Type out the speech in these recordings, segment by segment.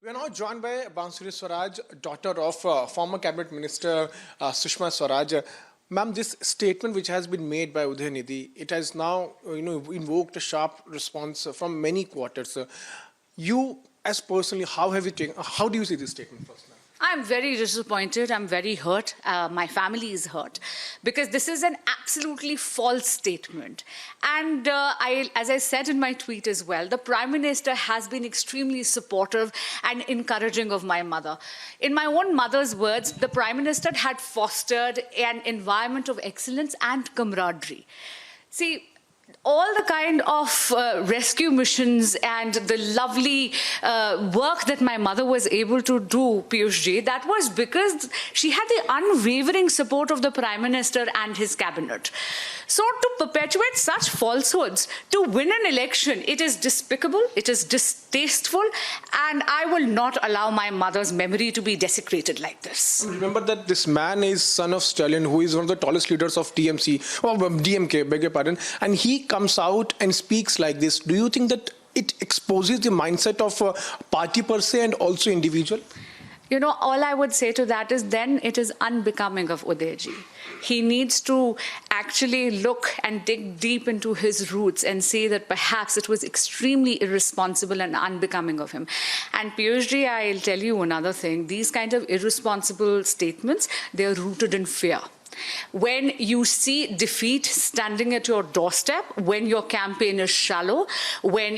We are now joined by Bansuri Swaraj, daughter of former Cabinet Minister Sushma Swaraj. Ma'am, this statement which has been made by Udhayanidhi, it has now invoked a sharp response from many quarters. You, as personally, how do you see this statement first, ma'am? I'm very disappointed. I'm very hurt. My family is hurt because this is an absolutely false statement. And as I said in my tweet as well, the Prime Minister has been extremely supportive and encouraging of my mother. In my own mother's words, the Prime Minister had fostered an environment of excellence and camaraderie. See, all the kind of rescue missions and the lovely work that my mother was able to do, Piyushji, that was because she had the unwavering support of the Prime Minister and his cabinet. So to perpetuate such falsehoods, to win an election, it is despicable, it is distasteful, and I will not allow my mother's memory to be desecrated like this. Remember that this man is son of Stalin, who is one of the tallest leaders of DMK, beg your pardon, and he comes out and speaks like this. Do you think that it exposes the mindset of a party per se and also individual? You know, all I would say to that is then it is unbecoming of Udayji. He needs to actually look and dig deep into his roots and say that perhaps it was extremely irresponsible and unbecoming of him. And Piyushji, I'll tell you another thing. These kind of irresponsible statements, they are rooted in fear. When you see defeat standing at your doorstep, when your campaign is shallow, when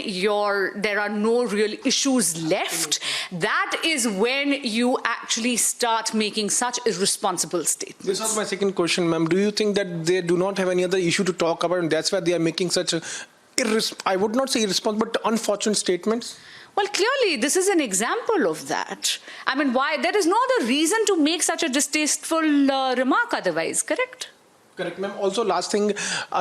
there are no real issues left, that is when you actually start making such irresponsible statements. This was my second question, ma'am. Do you think that they do not have any other issue to talk about and that's why they are making such I would not say irresponsible, but unfortunate statements? Well, clearly, this is an example of that. I mean, why? There is no other reason to make such a distasteful remark otherwise, correct? Correct, ma'am. Also, last thing,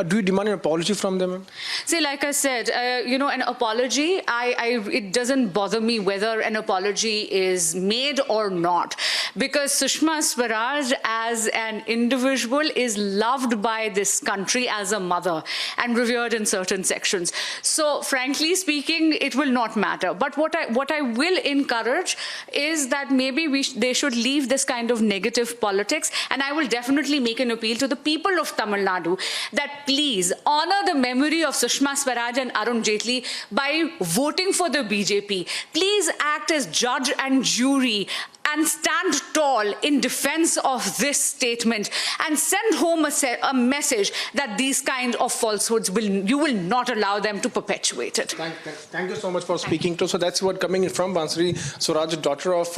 do you demand an apology from them, ma'am? See, like I said, an apology, it doesn't bother me whether an apology is made or not. Because Sushma Swaraj as an individual is loved by this country as a mother and revered in certain sections. So, frankly speaking, it will not matter. But what I will encourage is that maybe they should leave this kind of negative politics. And I will definitely make an appeal to the people of Tamil Nadu that please honor the memory of Sushma Swaraj and Arun Jaitley by voting for the BJP. Please act as judge and jury and stand tall in defense of this statement and send home a message that these kind of falsehoods you will not allow them to perpetuate it. Thank you so much for speaking to us. So that's what coming in from Bansuri Swaraj, daughter of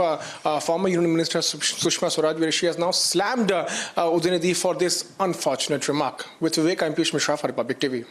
former Union Minister Sushma Swaraj, where she has now slammed Udhayanidhi for this unfortunate remark. With Vivek, I'm Piyush Mishra for Republic TV.